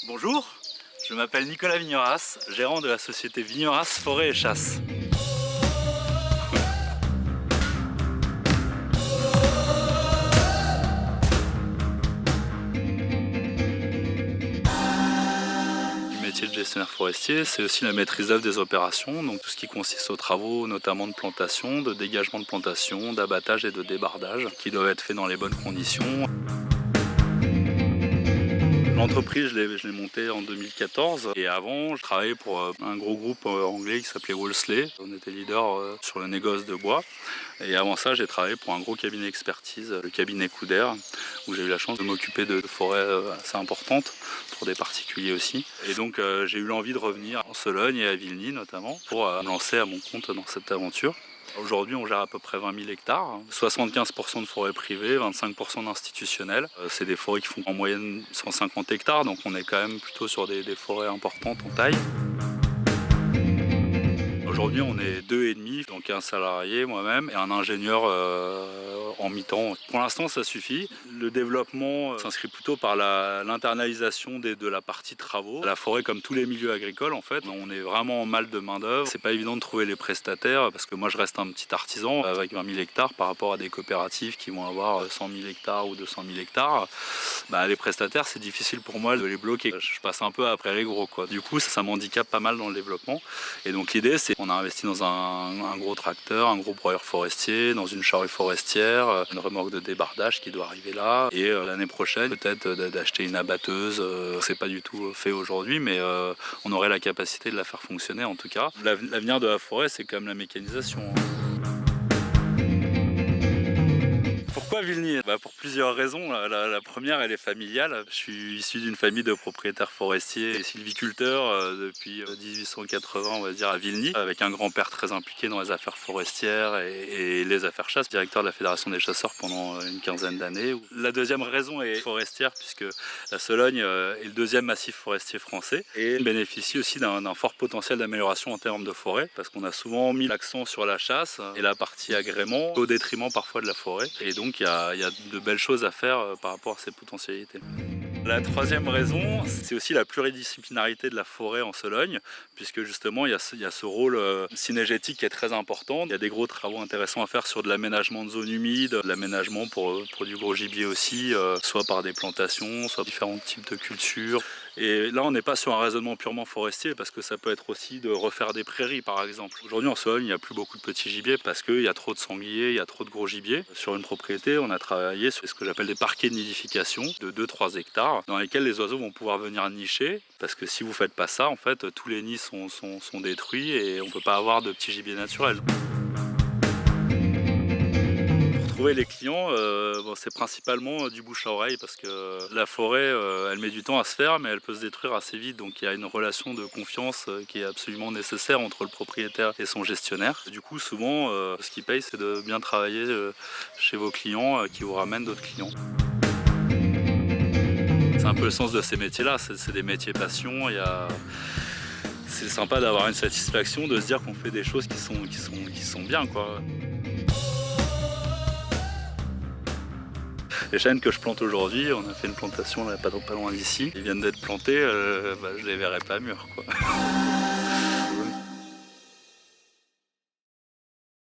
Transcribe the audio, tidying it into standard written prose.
Bonjour, je m'appelle Nicolas Vigneras, gérant de la société Vigneras Forêt et Chasse. Le métier de gestionnaire forestier, c'est aussi la maîtrise d'œuvre des opérations, donc tout ce qui consiste aux travaux, notamment de plantation, de dégagement de plantation, d'abattage et de débardage, qui doivent être faits dans les bonnes conditions. L'entreprise, je l'ai montée en 2014 et avant, je travaillais pour un gros groupe anglais qui s'appelait Wolseley. On était leader sur le négoce de bois. Et avant ça, j'ai travaillé pour un gros cabinet expertise, le cabinet Couder, où j'ai eu la chance de m'occuper de forêts assez importantes, pour des particuliers aussi. Et donc j'ai eu l'envie de revenir en Sologne et à Vilny notamment, pour me lancer à mon compte dans cette aventure. Aujourd'hui, on gère à peu près 20 000 hectares, 75% de forêts privées, 25% d'institutionnelles. C'est des forêts qui font en moyenne 150 hectares, donc on est quand même plutôt sur des forêts importantes en taille. Aujourd'hui, on est 2,5, donc un salarié, moi-même, et un ingénieur en mi-temps. Pour l'instant, ça suffit. Le développement s'inscrit plutôt par l'internalisation de la partie travaux. La forêt, comme tous les milieux agricoles, en fait, on est vraiment en mal de main-d'œuvre. C'est pas évident de trouver les prestataires parce que moi, je reste un petit artisan avec 20 000 hectares par rapport à des coopératives qui vont avoir 100 000 hectares ou 200 000 hectares. Les prestataires, c'est difficile pour moi de les bloquer. Je passe un peu après les gros, quoi. Du coup, ça m'handicape pas mal dans le développement. Et donc, l'idée, c'est qu'on a investi dans un gros tracteur, un gros broyeur forestier, dans une charrue forestière, une remorque de débardage qui doit arriver là. Et l'année prochaine, peut-être d'acheter une abatteuse. C'est pas du tout fait aujourd'hui, mais on aurait la capacité de la faire fonctionner en tout cas. L'avenir de la forêt, c'est quand même la mécanisation. Pourquoi Vilny? Pour plusieurs raisons. La première, elle est familiale. Je suis issu d'une famille de propriétaires forestiers et sylviculteurs depuis 1880, on va dire, à Vilny, avec un grand-père très impliqué dans les affaires forestières et les affaires chasse, directeur de la Fédération des chasseurs pendant une quinzaine d'années. La deuxième raison est forestière, puisque la Sologne est le deuxième massif forestier français et bénéficie aussi d'un fort potentiel d'amélioration en termes de forêt, parce qu'on a souvent mis l'accent sur la chasse et la partie agrément au détriment parfois de la forêt. Et donc il y a de belles choses à faire par rapport à ces potentialités. La troisième raison, c'est aussi la pluridisciplinarité de la forêt en Sologne, puisque justement il y a ce rôle synégétique qui est très important. Il y a des gros travaux intéressants à faire sur de l'aménagement de zones humides, de l'aménagement pour du gros gibier aussi, soit par des plantations, soit différents types de cultures. Et là on n'est pas sur un raisonnement purement forestier, parce que ça peut être aussi de refaire des prairies par exemple. Aujourd'hui en Sologne il n'y a plus beaucoup de petits gibiers parce qu'il y a trop de sangliers, il y a trop de gros gibiers. Sur une propriété on a travaillé sur ce que j'appelle des parquets de nidification de 2-3 hectares dans lesquels les oiseaux vont pouvoir venir nicher, parce que si vous faites pas ça en fait tous les nids sont détruits et on peut pas avoir de petits gibiers naturels. Trouver les clients, c'est principalement du bouche à oreille, parce que la forêt elle met du temps à se faire, mais elle peut se détruire assez vite, donc il y a une relation de confiance qui est absolument nécessaire entre le propriétaire et son gestionnaire. Du coup souvent ce qui paye, c'est de bien travailler chez vos clients qui vous ramènent d'autres clients. C'est un peu le sens de ces métiers-là, c'est des métiers passion. C'est sympa d'avoir une satisfaction, de se dire qu'on fait des choses qui sont bien, quoi. Les chênes que je plante aujourd'hui, on a fait une plantation là, pas loin d'ici. Ils viennent d'être plantés, je les verrai pas mûrs, quoi.